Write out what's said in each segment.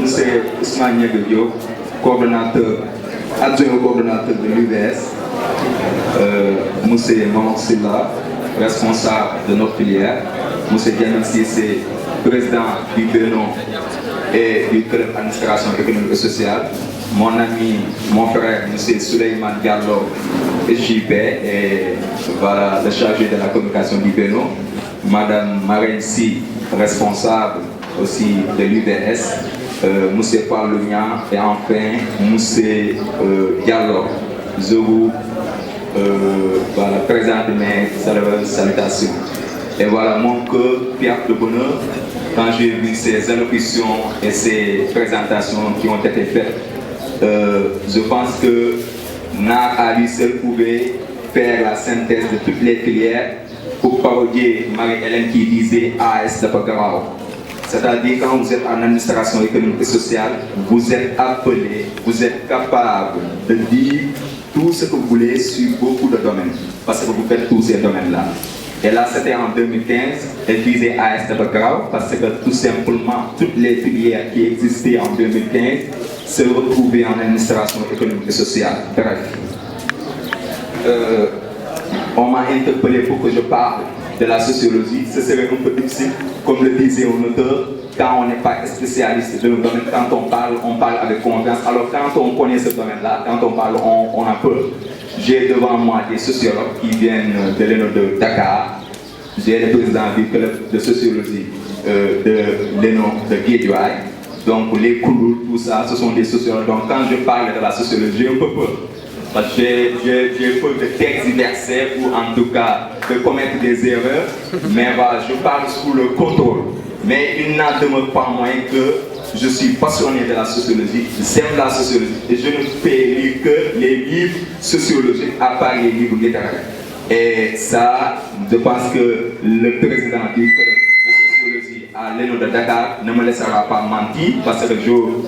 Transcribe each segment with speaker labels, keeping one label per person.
Speaker 1: monsieur Ousmane Diop, adjoint au coordonnateur de l'UVS, monsieur Maman Silla, responsable de notre filière, monsieur Diamel Sissé, président du Bénon et du club d'administration économique et sociale, mon ami, mon frère, monsieur Souleymane Diallo, JP, et voilà, le chargé de la communication du Bénon, madame Marine Si, responsable aussi de l'UVS, monsieur Paul Lugnan, et enfin monsieur Diallo. Je vous voilà, présente mes salutations. Et voilà, mon cœur pierre de bonheur quand j'ai vu ces allocutions et ces présentations qui ont été faites. Je pense que NAR à lui seul pouvait faire la synthèse de toutes les filières pour parodier Marie-Hélène qui disait AS de Bagarao. C'est-à-dire quand vous êtes en administration économique et sociale, vous êtes appelé, vous êtes capable de dire tout ce que vous voulez sur beaucoup de domaines, parce que vous faites tous ces domaines-là. Et là, c'était en 2015, elle disait AS de Bagarao, parce que tout simplement, toutes les filières qui existaient en 2015 se retrouvaient en administration économique et sociale. Bref. On m'a interpellé pour que je parle de la sociologie. Ce serait un peu difficile, comme le disait un auteur, quand on n'est pas spécialiste de nos domaines, quand on parle avec confiance. Alors quand on connaît ce domaine-là, quand on parle, on a peur. J'ai devant moi des sociologues qui viennent de l'ENO de Dakar. J'ai le président du club de sociologie de l'ENO de Guédiouaï. Donc les Kouloul, tout ça, ce sont des sociologues. Donc quand je parle de la sociologie, j'ai un peu peur. Parce que j'ai peur de tergiverser ou en tout cas de commettre des erreurs. Mais voilà, je parle sous le contrôle. Mais il n'en demeure pas moins que je suis passionné de la sociologie, j'aime la sociologie et je ne fais lire que les livres sociologiques à part les livres littéraires. Et ça, je pense que le président du club de sociologie à l'ENO de Dakar ne me laissera pas mentir parce que je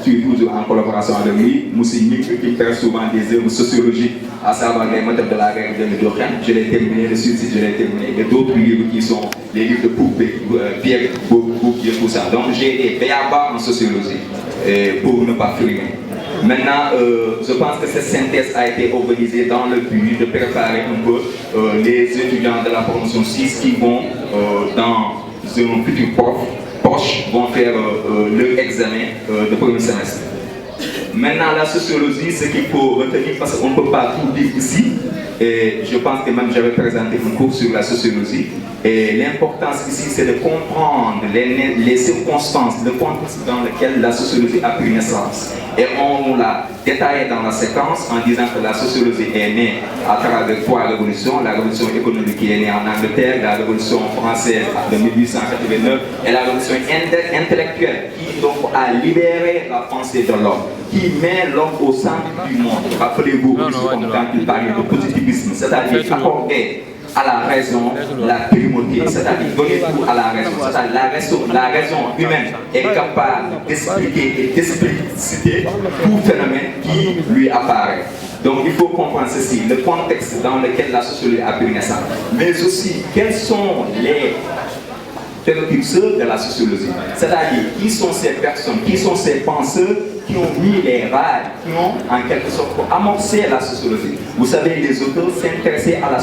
Speaker 1: suis toujours en collaboration avec lui. Moussi qui fait souvent des œuvres sociologiques, à savoir les méthodes de la guerre de Médocrène. Je l'ai terminé, le suicide, je l'ai terminé. Et d'autres livres qui sont les livres de Poupée, Pierre Bouquier, tout ça. Donc j'ai des béabas en sociologie pour ne pas frimer. Maintenant, je pense que cette synthèse a été organisée dans le but de préparer un peu les étudiants de la promotion 6 qui vont dans un futur proche vont faire leur examen de premier semestre. Maintenant, la sociologie, ce qu'il faut retenir, parce qu'on ne peut pas tout dire ici, et je pense que même j'avais présenté un cours sur la sociologie, et l'importance ici, c'est de comprendre les circonstances, le contexte dans lequel la sociologie a pris naissance. Et on l'a détaillé dans la séquence en disant que la sociologie est née à travers trois révolutions, la révolution économique qui est née en Angleterre, la révolution française de 1889 et la révolution intellectuelle qui donc a libéré la pensée de l'homme, qui met l'homme au centre du monde. Rappelez-vous, quand il parlait de positivisme, c'est-à-dire accorder à la raison la primauté, c'est-à-dire donner tout à la raison. C'est-à-dire la raison humaine est capable d'expliquer et d'expliciter tout phénomène qui lui apparaît. Donc il faut comprendre ceci, le contexte dans lequel la sociologie a pris naissance, mais aussi quels sont les précurseurs de la sociologie, c'est-à-dire qui sont ces personnes, qui sont ces penseurs qui ont mis les rails, qui ont en quelque sorte amorcé la sociologie. Vous savez, les auteurs s'intéressaient à la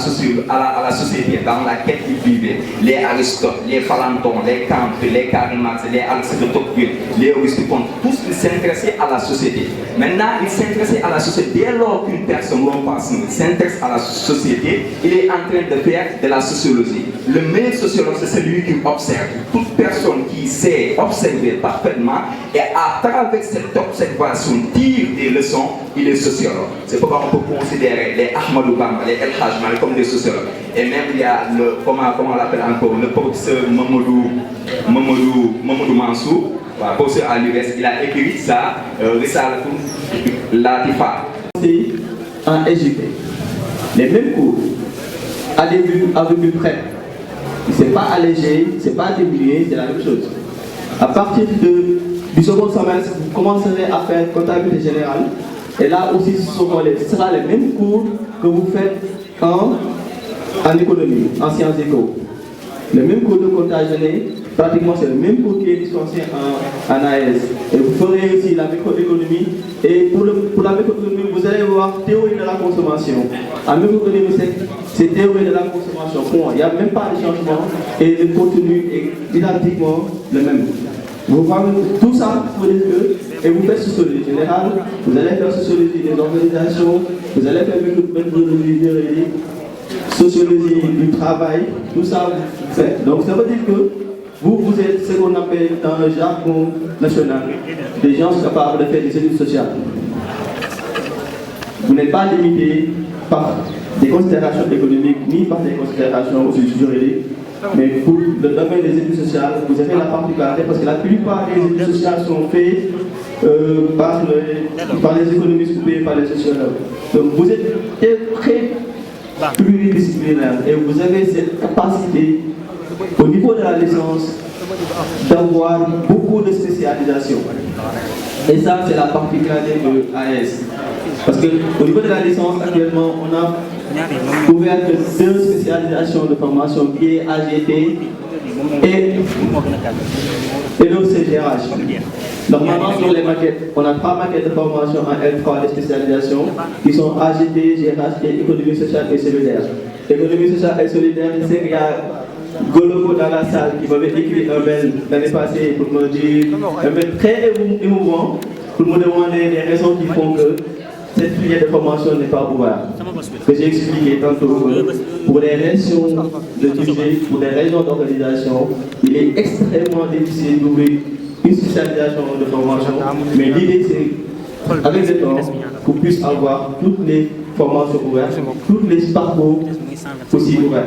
Speaker 1: société dans laquelle ils vivaient. Les Aristote, les Platon, les Kant, les Karl Marx, les Alexis de Tocqueville, les Auguste Comte, tous ils s'intéressaient à la société. Maintenant, ils s'intéressaient à la société. Dès lors qu'une personne ou un patient s'intéresse à la société, il est en train de faire de la sociologie. Le meilleur sociologue, c'est celui qui observe. Toute personne qui sait observer parfaitement et à travers cette observation tire des leçons, il est sociologue. C'est pourquoi on peut considérer les Ahmadou Bamba, les El Hadj Malick comme des sociologues. Et même il y a le, comment on l'appelle encore, le professeur Mamadou Mansour, professeur à l'US, il a écrit ça, Risalatou Latifa.
Speaker 2: En SJP, les mêmes cours, à début près. C'est pas allégé, c'est pas diminué, c'est la même chose. À partir du second semestre, vous commencerez à faire comptabilité générale. Et là aussi, ce sera les mêmes cours que vous faites en économie, en sciences éco. Les mêmes cours de comptabilité pratiquement c'est le même cours qui est dispensé en AES. Et vous ferez aussi la microéconomie. Et pour la microéconomie, vous allez voir théorie de la consommation. En microéconomie, c'est théorie de la consommation. Bon, il n'y a même pas de changement et le contenu est identiquement le même. Vous parlez tout ça pour dire que, et vous faites sociologie générale, vous allez faire sociologie des organisations, vous allez faire méthodologie juridique, sociologie du travail, tout ça vous faites. Donc ça veut dire que vous êtes ce qu'on appelle dans le jargon national, des gens capables de faire des études sociales. Vous n'êtes pas limité par des considérations économiques ni par des considérations juridiques. Mais pour le domaine des études sociales, vous avez la particularité parce que la plupart des études sociales sont faites par les économistes ou par les sociologues. Donc vous êtes très pluridisciplinaire et vous avez cette capacité au niveau de la licence d'avoir beaucoup de spécialisation. Et ça, c'est la particularité de AES. Parce qu'au niveau de la licence, actuellement, on a ouvert deux spécialisations de formation qui est AGT et le CGRH. Normalement, sur les maquettes, on a 3 maquettes de formation en L3 de spécialisation qui sont AGT, GRH et économie sociale et solidaire. Économie sociale et solidaire, je sais qu'il y a Gologo dans la salle qui m'avait écrit un mail l'année passée pour me dire, un mail très émouvant pour me demander les raisons qui font que cette filière de formation n'est pas ouverte. Que j'ai expliqué tantôt que pour les raisons de budget, pour les raisons d'organisation, il est extrêmement difficile d'ouvrir une spécialisation de formation. Mais l'idée c'est, avec le temps, qu'on puisse avoir toutes les formations ouvertes, tous les parcours aussi ouverts.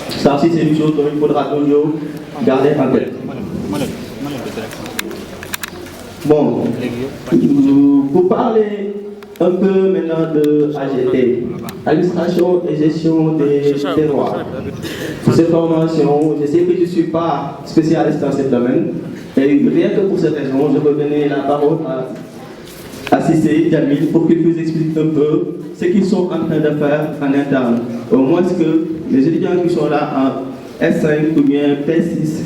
Speaker 2: Ça aussi c'est une chose dont il faudra toujours garder en tête. Bon, pour parler un peu maintenant de AGT, administration et gestion des terroirs. Pour cette formation, je sais que je ne suis pas spécialiste dans ce domaine, et rien que pour cette raison, je veux donner la parole à Cissé, Jamil, pour qu'il nous explique un peu ce qu'ils sont en train de faire en interne. Au moins que les étudiants qui sont là en S5 ou bien P6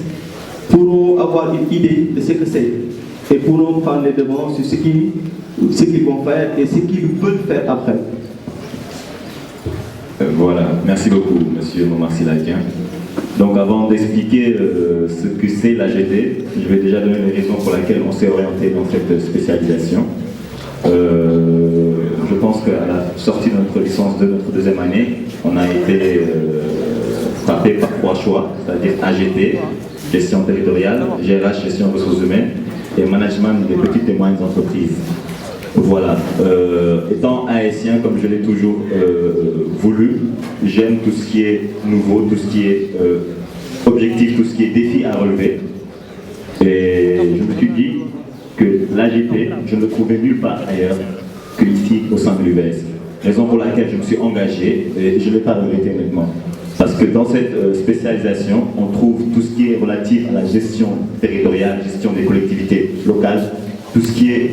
Speaker 2: pourront avoir une idée de ce que c'est et pourront prendre les devants sur ce qu'ils vont faire et ce qu'ils veulent faire après.
Speaker 3: Voilà, merci beaucoup, monsieur Momar Siladien. Donc avant d'expliquer ce que c'est l'AGT, je vais déjà donner les raisons pour lesquelles on s'est orienté dans cette spécialisation. Je pense qu'à la sortie de notre licence de notre deuxième année, on a été frappé par 3 choix, c'est-à-dire AGT, gestion territoriale, GRH, gestion ressources humaines, et management des petites et moyennes entreprises. Voilà, étant haïtien, comme je l'ai toujours voulu, j'aime tout ce qui est nouveau, tout ce qui est objectif, tout ce qui est défi à relever. Et je me suis dit que l'AGT, je ne le trouvais nulle part ailleurs qu'ici au sein de l'UVS. Raison pour laquelle je me suis engagé et je ne l'ai pas regretté honnêtement. Parce que dans cette spécialisation, on trouve tout ce qui est relatif à la gestion territoriale, gestion des collectivités locales, tout ce qui est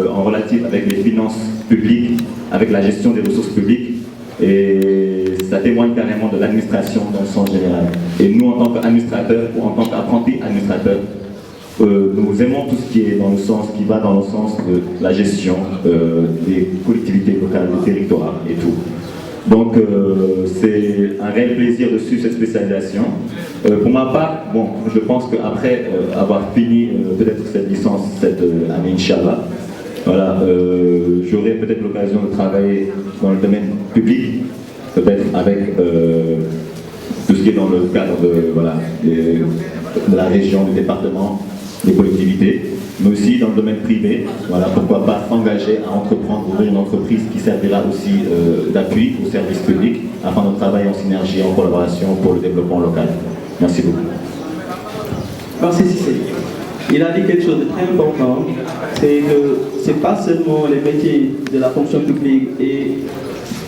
Speaker 3: en relatif avec les finances publiques, avec la gestion des ressources publiques, et ça témoigne carrément de l'administration dans le sens général. Et nous, en tant qu'administrateurs ou en tant qu'apprentis administrateurs, nous aimons tout ce qui est dans le sens, qui va dans le sens de la gestion des collectivités locales, des territoires et tout. Donc c'est un réel plaisir de suivre cette spécialisation. Pour ma part, bon, je pense qu'après avoir fini peut-être cette licence cette année, Inch'Allah, voilà, j'aurai peut-être l'occasion de travailler dans le domaine public, peut-être avec tout ce qui est dans le cadre de la région, du département, des collectivités, mais aussi dans le domaine privé. Voilà, pourquoi pas s'engager à entreprendre, ouvrir une entreprise qui servira aussi d'appui au service public afin de travailler en synergie, en collaboration pour le développement local. Merci beaucoup.
Speaker 2: Merci Cissé. Il a dit quelque chose de très important, c'est que ce n'est pas seulement les métiers de la fonction publique et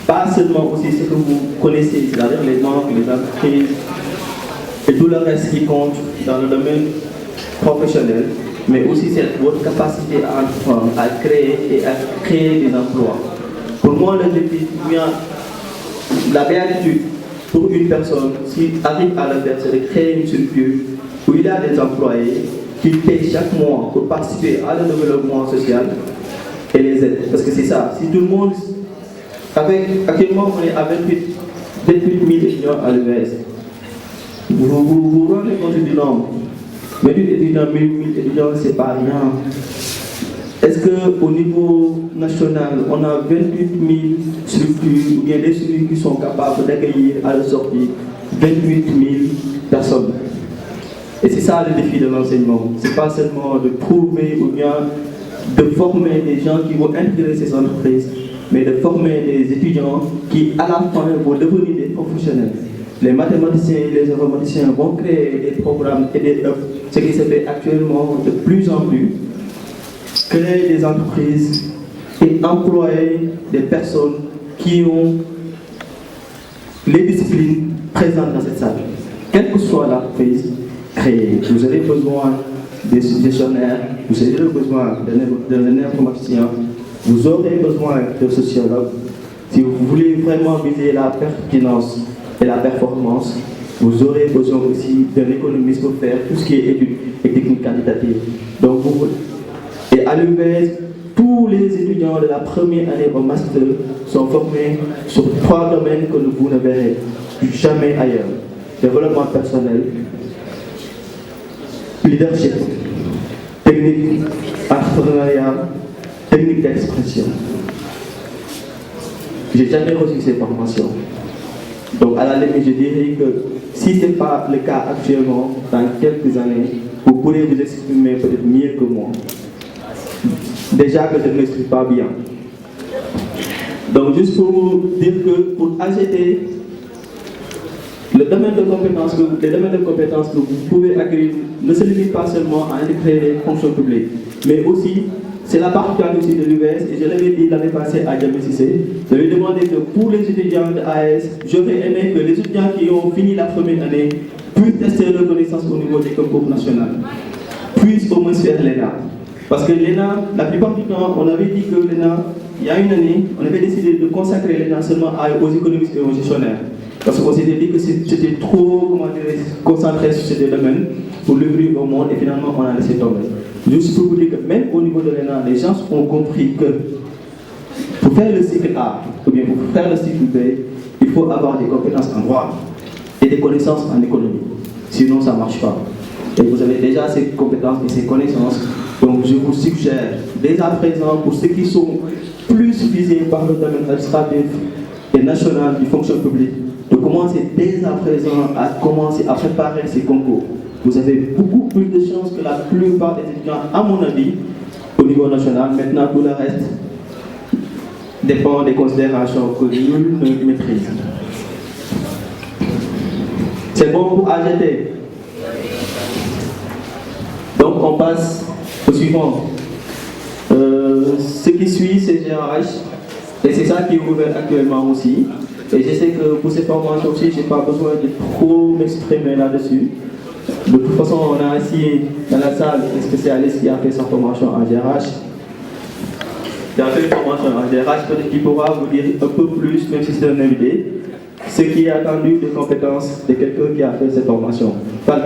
Speaker 2: pas seulement aussi ce que vous connaissez, c'est-à-dire les banques, les entreprises et tout le reste qui compte dans le domaine professionnel, mais aussi c'est votre capacité à entreprendre, à créer et à créer des emplois. Pour moi, l'objectif, la béatitude pour une personne, s'il arrive à le faire, c'est de créer une structure où il a des employés qui payent chaque mois pour participer à le développement social et les aides. Parce que c'est ça, si tout le monde, actuellement on est à 28 000 étudiants à l'US. Vous rendez compte du nombre. 28 étudiants, 1000 étudiants, c'est pas rien. Est-ce qu'au niveau national, on a 28 000 structures, ou bien des structures qui sont capables d'accueillir à la sortie 28 000 personnes? Et c'est ça le défi de l'enseignement. Ce n'est pas seulement de prouver ou bien de former des gens qui vont intégrer ces entreprises, mais de former des étudiants qui, à la fin, vont devenir des professionnels. Les mathématiciens et les informaticiens vont créer des programmes et des hubs, ce qui se fait actuellement de plus en plus. Créer des entreprises et employer des personnes qui ont les disciplines présentes dans cette salle. Quelle que soit l'entreprise créée, vous avez besoin des gestionnaires, vous avez besoin d'un informaticien, vous aurez besoin de sociologues. Si vous voulez vraiment viser la pertinence et la performance, vous aurez besoin aussi d'un économiste pour faire tout ce qui est études et techniques qualitatives. Donc, et à l'UBS, tous les étudiants de la première année au master sont formés sur 3 domaines que vous ne verrez jamais ailleurs. Développement personnel, leadership, technique, entrepreneuriat, technique d'expression. Je n'ai jamais reçu ces formations. Donc à la limite, je dirais que si ce n'est pas le cas actuellement, dans quelques années, vous pourrez vous exprimer peut-être mieux que moi. Déjà que je ne m'exprime pas bien. Donc juste pour vous dire que pour AGT, les domaines de compétences que vous pouvez acquérir ne se limite pas seulement à intégrer les fonctions publiques, mais aussi, c'est la particularité de l'UBS, et je l'avais dit l'année passée à Diamé Cissé, je lui ai demandé que pour les étudiants de AS, j'aurais aimé que les étudiants qui ont fini la première année puissent tester leur connaissance au niveau des concours nationaux, puissent au moins faire l'ENA. Parce que l'ENA, la plupart du temps, on avait dit que l'ENA, il y a une année, on avait décidé de consacrer l'ENA seulement aux économistes et aux gestionnaires. Parce qu'on s'était dit que c'était trop concentré sur ces deux domaines pour l'ouvrir au monde et finalement on a laissé tomber. Juste pour vous dire que même au niveau de l'ENA, les gens ont compris que pour faire le cycle A ou bien pour faire le cycle B, il faut avoir des compétences en droit et des connaissances en économie. Sinon ça ne marche pas. Et vous avez déjà ces compétences et ces connaissances. Donc je vous suggère dès à présent, pour ceux qui sont plus visés par le domaine administratif et national du fonction publique, de commencer dès à présent à commencer à préparer ces concours. Vous avez beaucoup plus de chances que la plupart des étudiants, à mon avis, au niveau national. Maintenant, tout le reste dépend des considérations que nul ne maîtrise. C'est bon pour AGT. Donc, on passe au suivant. Ce qui suit, c'est GRH. Et c'est ça qui est ouvert actuellement aussi. Et je sais que pour ces formations aussi, je n'ai pas besoin de trop m'exprimer là-dessus. De toute façon, on a ici dans la salle un spécialiste qui a fait sa formation en GRH. Il a fait une formation en GRH, peut-être qu'il pourra vous dire un peu plus, même si c'est un invité, ce qui est attendu des compétences de quelqu'un qui a fait cette formation. Voilà.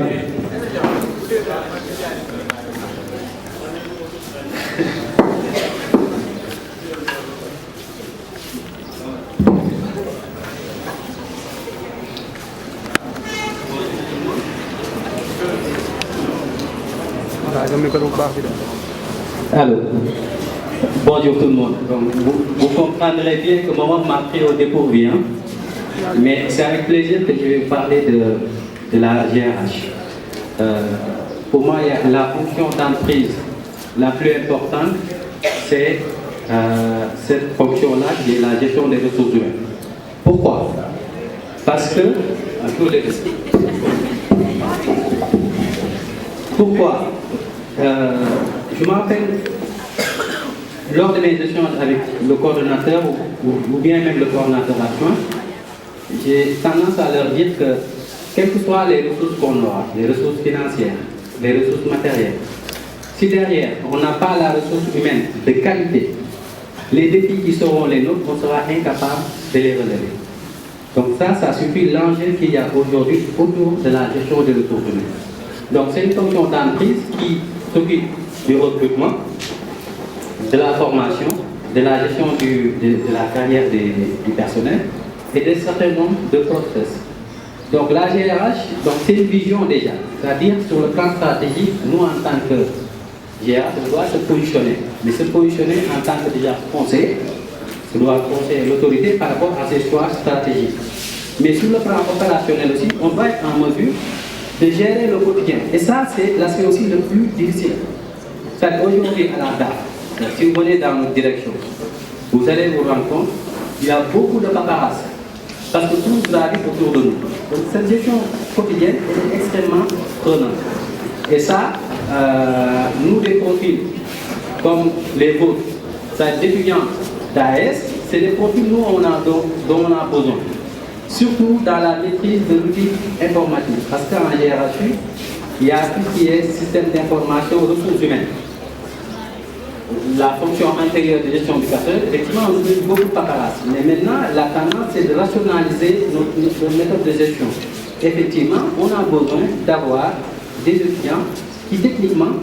Speaker 4: Alors, bonjour tout le monde. Donc, vous comprendrez bien que maman m'a pris au dépourvu, hein? Mais c'est avec plaisir que je vais parler de la GRH. Pour moi, la fonction d'entreprise la plus importante, c'est cette fonction-là qui est la gestion des ressources humaines. Pourquoi? Parce que, pourquoi? Je me rappelle, lors de mes échanges avec le coordonnateur ou bien même le coordonnateur adjoint, j'ai tendance à leur dire que, quelles que soient les ressources qu'on aura, les ressources financières, les ressources matérielles, si derrière on n'a pas la ressource humaine de qualité, les défis qui seront les nôtres, on sera incapable de les relever. Donc ça suffit l'enjeu qu'il y a aujourd'hui autour de la gestion de ressources humaines. Donc c'est une fonction d'entreprise qui s'occupe du recrutement, de la formation, de la gestion de la carrière du personnel et d'un certain nombre de process. Donc la GRH, c'est une vision déjà, c'est-à-dire sur le plan stratégique, nous en tant que GRH, on doit se positionner, mais se positionner en tant que déjà conseiller, on doit conseiller l'autorité par rapport à ses choix stratégiques. Mais sur le plan opérationnel aussi, on doit être en mesure de gérer le quotidien. Et ça, c'est l'aspect aussi le plus difficile. C'est aujourd'hui à la date, si vous venez dans notre direction, vous allez vous rendre compte qu'il y a beaucoup de paparazzi. Parce que tout gravite autour de nous. Donc cette gestion quotidienne est extrêmement prenante. Et ça, nous des profils comme les vôtres, c'est d'étudiants d'AS, c'est des profils dont on a besoin. Surtout dans la maîtrise de l'outil informatique. Parce qu'en hiérarchie, il y a tout ce qui est système d'information ressources humaines. La fonction intérieure de gestion du personnel, effectivement, on utilise beaucoup de paparazzi. Mais maintenant, la tendance, c'est de rationaliser notre méthode de gestion. Effectivement, on a besoin d'avoir des étudiants qui, techniquement,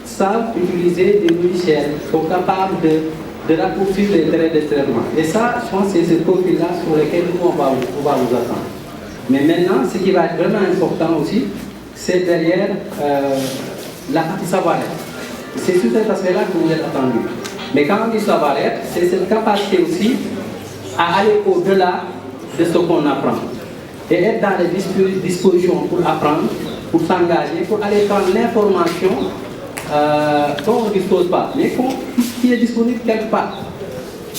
Speaker 4: savent utiliser des logiciels, sont capables de raccourcir les délais de traitement. Et ça, je pense que c'est ce profil-là sur lequel nous, on va vous attendre. Mais maintenant, ce qui va être vraiment important aussi, c'est derrière la partie savoir-être. C'est sur cet aspect-là que vous êtes attendu. Mais quand on dit savoir-être, c'est cette capacité aussi à aller au-delà de ce qu'on apprend. Et être dans les dispositions pour apprendre, pour s'engager, pour aller prendre l'information dont on ne dispose pas, mais qui est disponible quelque part.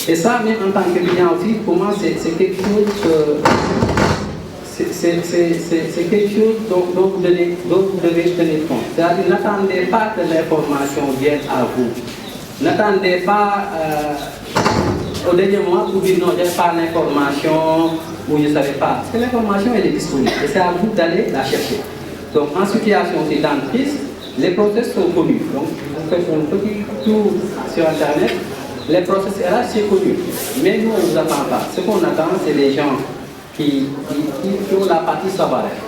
Speaker 4: Et ça, même en tant qu'étudiant aussi, pour moi, c'est quelque chose c'est quelque chose dont vous devez tenir compte. C'est-à-dire, n'attendez pas que l'information vienne à vous. N'attendez pas au dernier moment pour dire non, je n'ai pas l'information ou je ne savais pas. Parce que l'information, elle est disponible. Et c'est à vous d'aller la chercher. Donc, en situation d'entreprise, les process sont connus. Donc, vous faites un petit tour sur Internet. Les process RH, c'est connu. Mais nous, on ne vous attend pas. Ce qu'on attend, c'est les gens qui ont la partie savoir-être.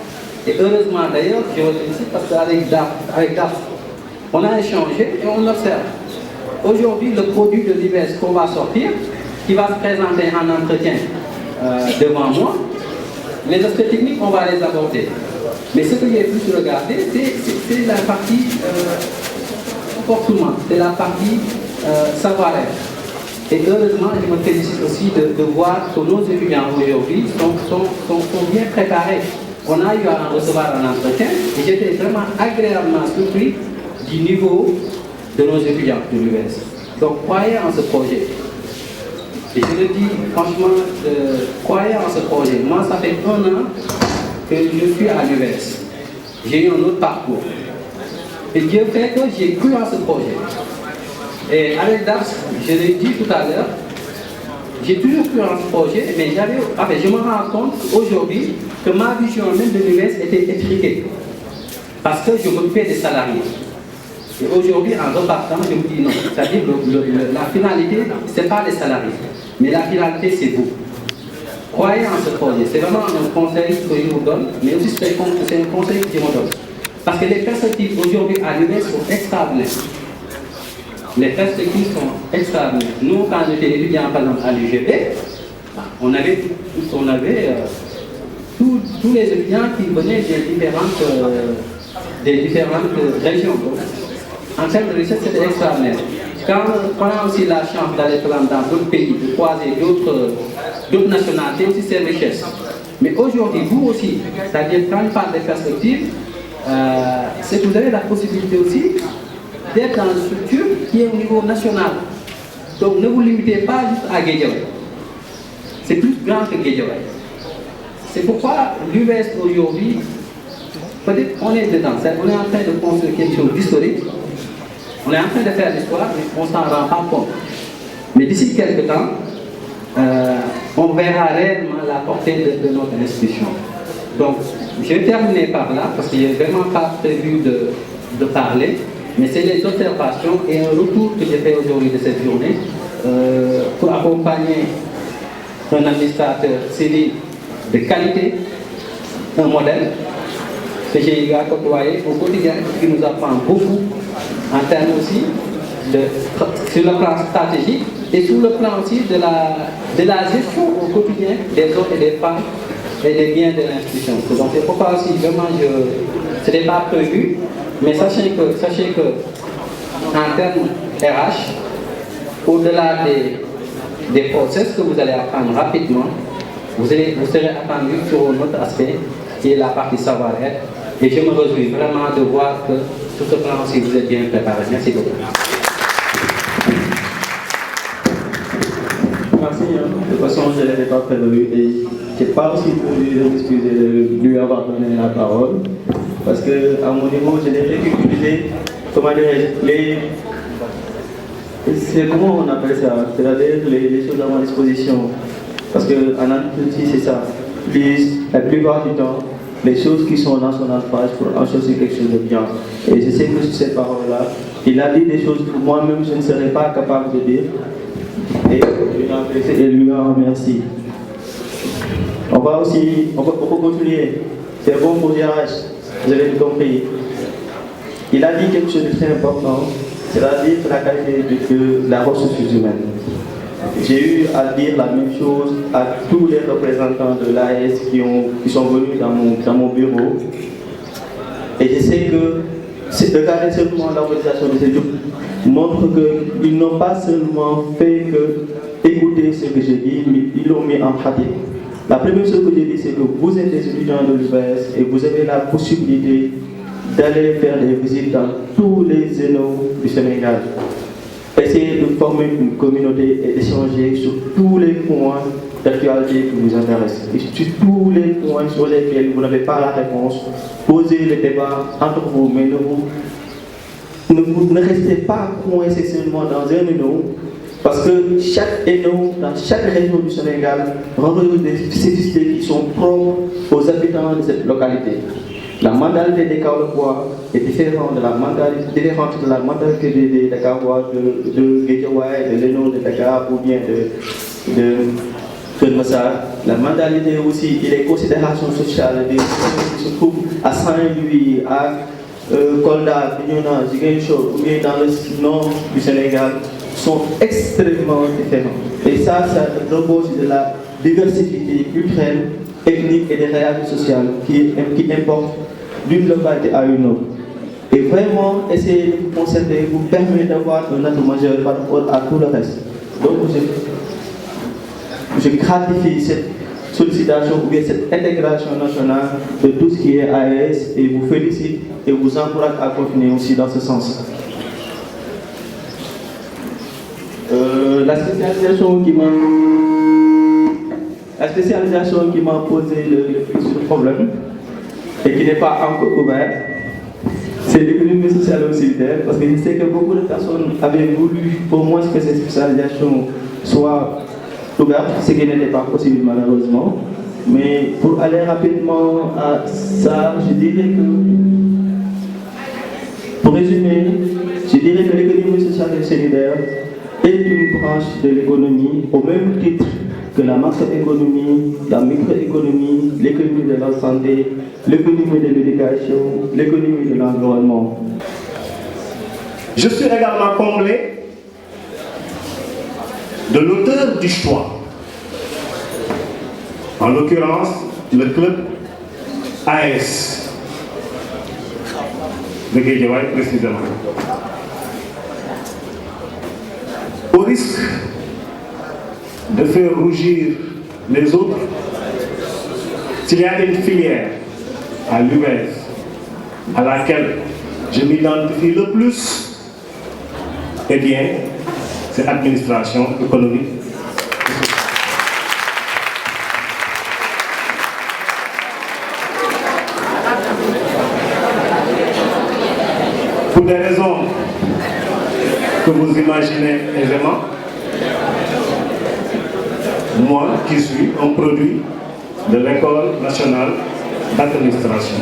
Speaker 4: Et heureusement d'ailleurs, je vous félicite parce qu'avec DAF, on a échangé et on observe. Aujourd'hui, le produit de l'IBS qu'on va sortir, qui va se présenter en entretien devant moi, les aspects techniques, on va les aborder. Mais ce que j'ai plus regardé, c'est la partie comportement, c'est la partie savoir-être. Et heureusement, je me félicite aussi de voir que nos étudiants aujourd'hui sont bien préparés. On a eu à en recevoir un entretien et j'étais vraiment agréablement surpris du niveau de nos étudiants de l'US. Donc croyez en ce projet. Et je le dis franchement, croyez en ce projet. Moi, ça fait 1 an que je suis à l'US. J'ai eu un autre parcours. Et Dieu fait que j'ai cru en ce projet. Et avec DAPS, je l'ai dit tout à l'heure, j'ai toujours cru en ce projet, mais je me rends compte aujourd'hui que ma vision même de l'US était étriquée. Parce que je m'occupais des salariés. Et aujourd'hui, en repartant, je me dis non. C'est-à-dire que la finalité, ce n'est pas les salariés, mais la finalité, c'est vous. Croyez en ce projet. C'est vraiment un conseil que je vous donne, mais aussi c'est un conseil que je vous donne. Parce que les perspectives aujourd'hui à l'US sont extraordinaires. Les perspectives sont extraordinaires. Nous, quand j'étais étudiant, par exemple, à l'UGB, on avait tous les étudiants qui venaient des différentes régions. Donc, en termes de richesse, c'était extraordinaire. Quand on a aussi la chance d'aller dans d'autres pays, de croiser d'autres nationalités, aussi c'est richesse. Mais aujourd'hui, vous aussi, c'est-à-dire quand on parle des perspectives, c'est que vous avez la possibilité aussi d'être dans une structure qui est au niveau national. Donc ne vous limitez pas juste à Guédiawaye. C'est plus grand que Guédiawaye. C'est pourquoi l'US aujourd'hui, peut-être on est dedans, on est en train de construire quelque chose d'historique, on est en train de faire l'histoire, mais on ne s'en rend pas compte. Mais d'ici quelques temps, on verra réellement la portée de notre institution. Donc, je vais terminer par là, parce qu'il n'y a vraiment pas prévu de parler, mais c'est les observations et un retour que j'ai fait aujourd'hui de cette journée pour accompagner un administrateur civil de qualité, un modèle que j'ai eu à côtoyer au quotidien, qui nous apprend beaucoup en termes aussi sur le plan stratégique et sur le plan aussi de la gestion au quotidien des hommes et des femmes et des biens de l'institution. Donc c'est pourquoi aussi vraiment ce n'est pas prévu, mais sachez que en termes RH, au-delà des process que vous allez apprendre rapidement, vous serez attendu sur un autre aspect qui est la partie savoir-être. Et je me réjouis vraiment de voir que sur ce plan aussi vous êtes bien préparé. Merci beaucoup.
Speaker 2: Merci. De toute façon, je ne l'avais pas prévu et je n'ai pas aussi voulu m'excuser de lui avoir donné la parole parce qu'à mon niveau, je l'ai ridiculisé. Comment dirais-je, c'est comment on appelle ça? C'est-à-dire les choses à ma disposition. Parce qu'en entreprise, c'est ça. La plupart du temps, les choses qui sont dans son entourage pour en chercher quelque chose de bien. Et je sais que sur ces paroles-là, il a dit des choses que moi-même je ne serais pas capable de dire. Et je lui en remercie. On peut continuer. C'est bon pour DRH, vous avez compris. Il a dit quelque chose de très important, c'est-à-dire la qualité de la ressource humaine. J'ai eu à dire la même chose à tous les représentants de l'AS qui sont venus dans mon bureau. Et je sais que regarder seulement l'organisation de ces jours montre qu'ils n'ont pas seulement fait que écouter ce que j'ai dit, mais ils l'ont mis en pratique. La première chose que j'ai dit, c'est que vous êtes des étudiants de l'UBS et vous avez la possibilité d'aller faire des visites dans tous les zénos du Sénégal. Essayez de former une communauté et d'échanger sur tous les points d'actualité qui vous intéressent. Et sur tous les points sur lesquels vous n'avez pas la réponse, posez le débat entre vous, mais ne restez pas coincés seulement dans un ENO, parce que chaque ENO, dans chaque région du Sénégal, regroupe des spécificités qui sont propres aux habitants de cette localité. La mentalité des Kaolackois est différente de la mentalité des Dakarois, de Guédiawaye, de l'ENO de Dakar ou bien de Kermassar. La mentalité aussi et les considérations sociales des gens qui se trouvent à Saint-Louis, à Kolda, Bignona, Ziguinchor ou bien dans le nord du Sénégal sont extrêmement différents. Et ça repose de la diversité culturelle, ethnique et des réalités sociales qui importent d'une localité à une autre. Et vraiment, essayer de vous concentrer vous permet d'avoir un atout majeur par rapport à tout le reste. Donc, je gratifie cette sollicitation ou bien cette intégration nationale de tout ce qui est AES et vous félicite et vous encourage à continuer aussi dans ce sens. La spécialisation qui m'a posé le plus de problème et qui n'est pas encore ouverte, c'est l'économie sociale et solidaire, parce que je sais que beaucoup de personnes avaient voulu au moins que cette spécialisation soit ouverte, ce qui n'était pas possible malheureusement. Mais pour aller rapidement à ça, je dirais que, pour résumer, je dirais que l'économie sociale et solidaire est une branche de l'économie au même titre que la macroéconomie, la microéconomie, l'économie de la santé, l'économie de l'éducation, l'économie de l'environnement.
Speaker 5: Je suis également comblé de l'auteur du choix, en l'occurrence le club AS de Guédiawaye précisément. Au risque de faire rougir les autres, s'il y a une filière à l'UBS à laquelle je m'identifie le plus, eh bien, c'est l'administration économique. Pour des raisons que vous imaginez aisément, moi qui suis un produit de l'École nationale d'administration.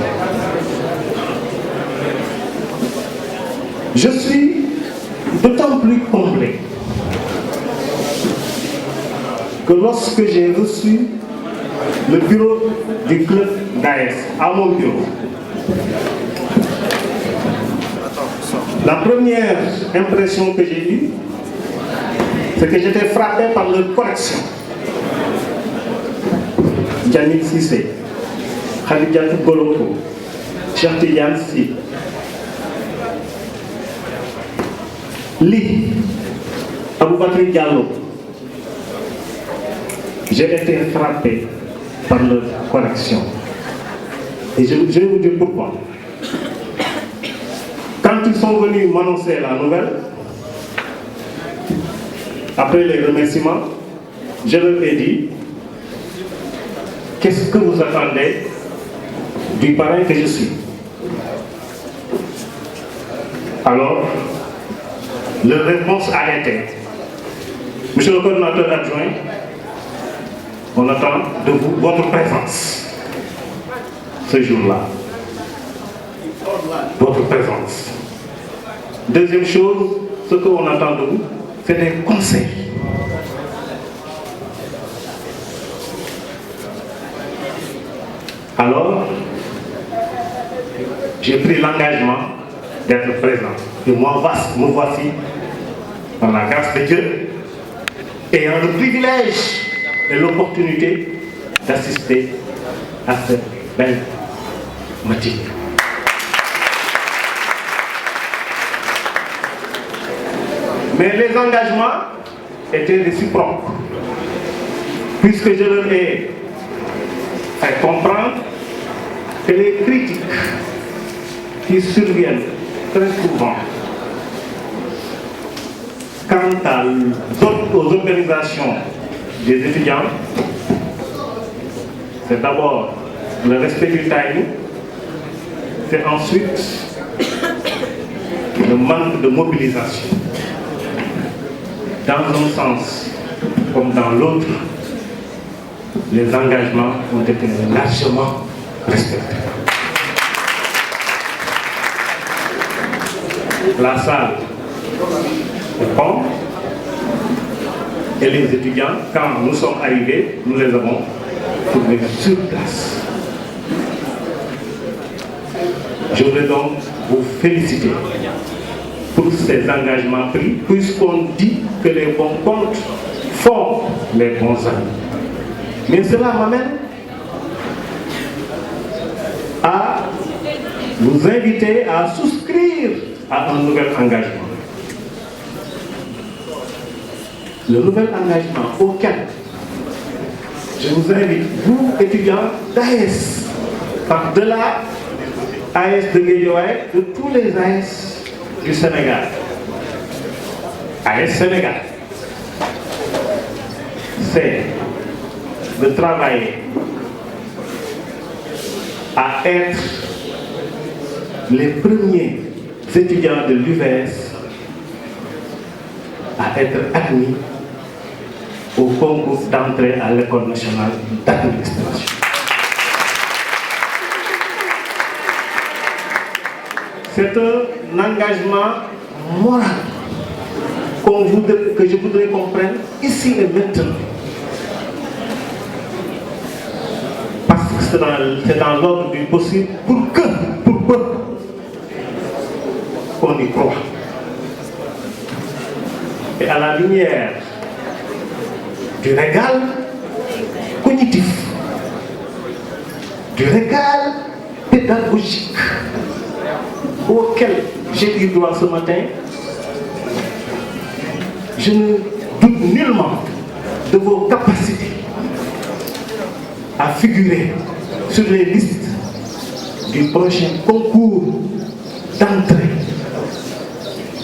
Speaker 5: Je suis d'autant plus comblé que lorsque j'ai reçu le bureau du club d'AS à mon bureau, la première impression que j'ai eue, c'est que j'étais frappé par leur correction. Djamil Cissé, Khadijatou Goloko, Cheikh Tidiane Sy, Li, Aboubakry Diallo. J'ai été frappé par leur correction. Et je vais vous dire pourquoi. Quand ils sont venus m'annoncer la nouvelle, après les remerciements, je leur ai dit: qu'est-ce que vous attendez du parrain que je suis? Alors, leur réponse a été: monsieur le coordinateur adjoint, on attend de vous votre présence ce jour-là. Votre présence. Deuxième chose, ce qu'on attend de vous, c'est des conseils. Alors, j'ai pris l'engagement d'être présent. Et moi, me voici, par la grâce de Dieu, ayant le privilège et l'opportunité d'assister à cette belle matinée. Mais les engagements étaient réciproques, puisque je leur ai fait comprendre que les critiques qui surviennent très souvent quant aux organisations des étudiants, c'est d'abord le respect du timing, c'est ensuite le manque de mobilisation. Dans un sens comme dans l'autre, les engagements ont été largement respectés. La salle est pompe et les étudiants, quand nous sommes arrivés, nous les avons trouvés sur place. Je voudrais donc vous féliciter pour ces engagements pris, puisqu'on dit que les bons comptes font les bons amis. Mais cela m'amène à vous inviter à souscrire à un nouvel engagement. Le nouvel engagement auquel je vous invite, vous étudiants d'AS, par-delà AS de Guédiawaye, de tous les AS du Sénégal, AS Sénégal, c'est de travailler à être les premiers étudiants de l'UVS à être admis au concours d'entrée à l'École nationale d'administration. C'est un engagement moral que je voudrais qu'on prenne ici et maintenant. Parce que c'est dans l'ordre du possible pour peu qu'on y croit. Et à la lumière du régal cognitif, du régal pédagogique auquel j'ai eu droit ce matin, je ne doute nullement de vos capacités à figurer sur les listes du prochain concours d'entrée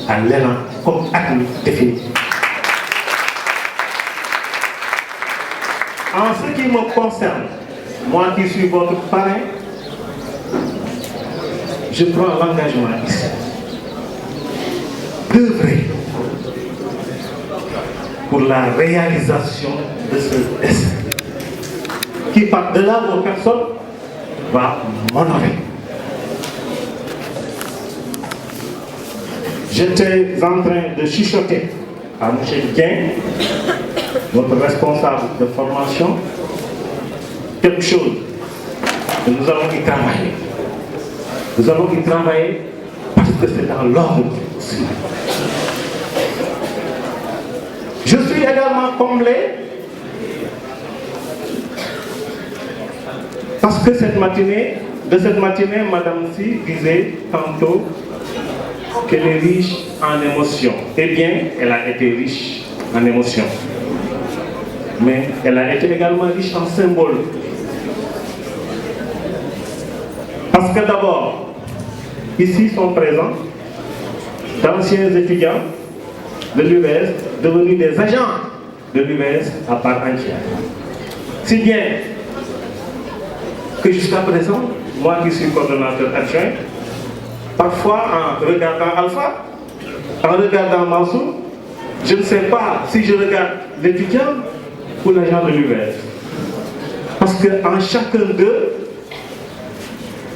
Speaker 5: à l'ENA comme admis défini. En ce qui me concerne, moi qui suis votre parrain, je prends l'engagement ici d'œuvrer pour la réalisation de ce destin qui, par-delà vos personnes, va m'honorer. J'étais en train de chuchoter à M. Dieng votre responsable de formation, quelque chose que nous allons y travailler. Nous allons y travailler parce que c'est dans l'ordre aussi. Je suis également comblé parce que de cette matinée, Madame Si disait tantôt qu'elle est riche en émotions. Eh bien, elle a été riche en émotions. Mais elle a été également riche en symboles. Parce que d'abord, ici sont présents d'anciens étudiants de l'UVS devenus des agents de l'UVS à part entière. Si bien que jusqu'à présent, moi qui suis coordonnateur adjoint, parfois en regardant Alpha, en regardant Mansour, je ne sais pas si je regarde l'étudiant ou l'agent de l'UVS. Parce qu'en chacun d'eux,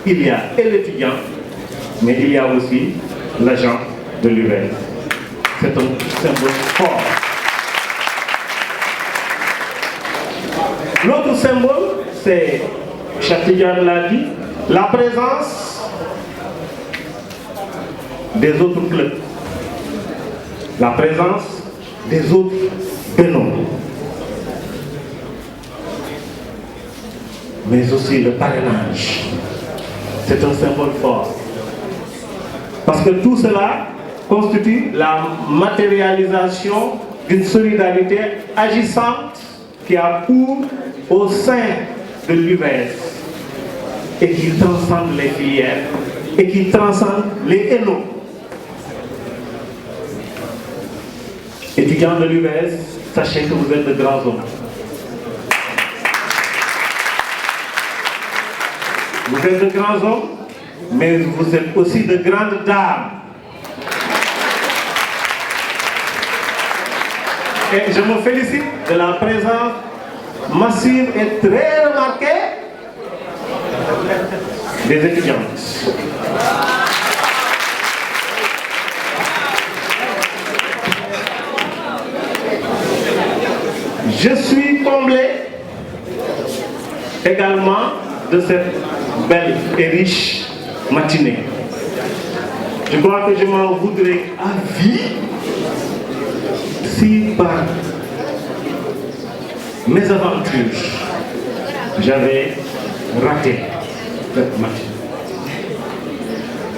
Speaker 5: il y a et l'étudiant, mais il y a aussi l'agent de l'UVS. C'est un symbole fort. L'autre symbole, c'est, Châtillon l'a dit, la présence des autres clubs, la présence des autres bénons, mais aussi le parrainage. C'est un symbole fort. Parce que tout cela constitue la matérialisation d'une solidarité agissante qui a cours au sein de l'UVS et qui transcende les filières et qui transcende les haineux. Étudiants de l'UVS, sachez que vous êtes de grands hommes. Vous êtes de grands hommes, mais vous êtes aussi de grandes dames. Et je me félicite de la présence massive et très remarquée des étudiantes. Je suis comblé également de cette belle et riche matinée. Je crois que je m'en voudrais à vie si par mes aventures j'avais raté cette matinée.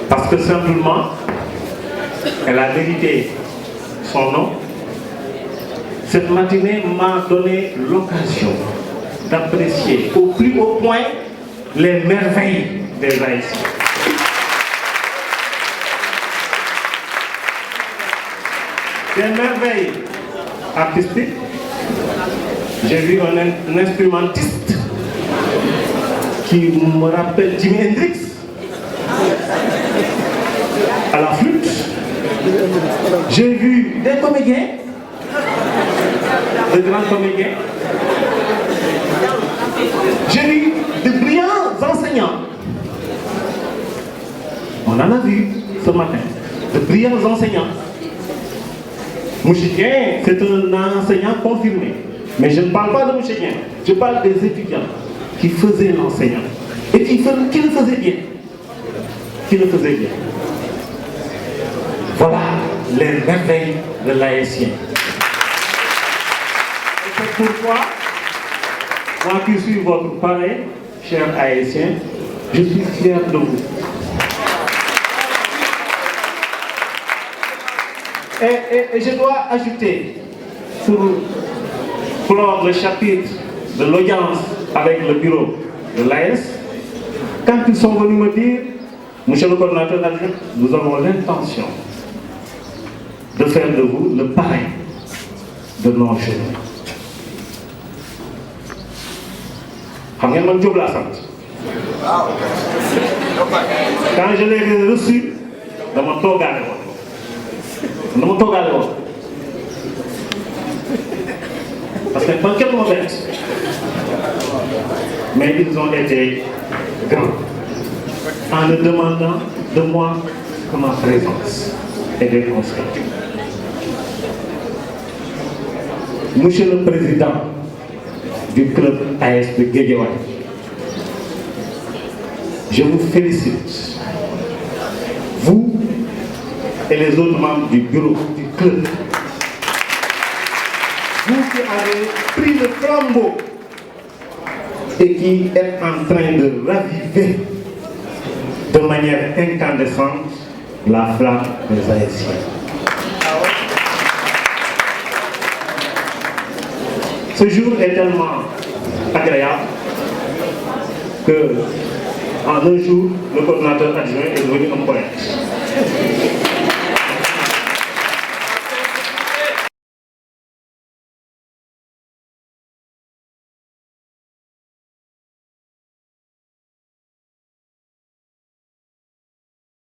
Speaker 5: Parce que simplement, elle a mérité son nom. Cette matinée m'a donné l'occasion d'apprécier au plus haut point les merveilles des Haïtiens. Des merveilles artistiques. J'ai vu un instrumentiste qui me rappelle Jimi Hendrix à la flûte. J'ai vu des comédiens, de grands comédiens. J'ai vu de brillants enseignants. On en a vu ce matin, de brillants enseignants. Mouchidien, c'est un enseignant confirmé. Mais je ne parle pas de Mouchidien, je parle des étudiants qui faisaient l'enseignant et qui le faisaient bien. Qui le faisaient bien. Voilà les merveilles de l'haïtien. Et c'est pourquoi, moi qui suis votre parrain, cher haïtien, je suis fier de vous. Et je dois ajouter, pour clore le chapitre de l'audience avec le bureau de l'AS, quand ils sont venus me dire, monsieur le coordonnateur d'adjoint, nous avons l'intention de faire de vous le parrain de nos journées. Quand je l'ai reçu, dans mon toga, parce que dans quel moment, mais ils ont été grands en ne demandant de moi que ma présence et des conseils. Monsieur le Président du club AS de Guédiawaye, je vous félicite, vous et les autres membres du bureau du club. Vous qui avez pris le flambeau et qui êtes en train de raviver de manière incandescente la flamme des Haïtiens. Ce jour est tellement agréable que, en un jour, le coordinateur adjoint est devenu un poète.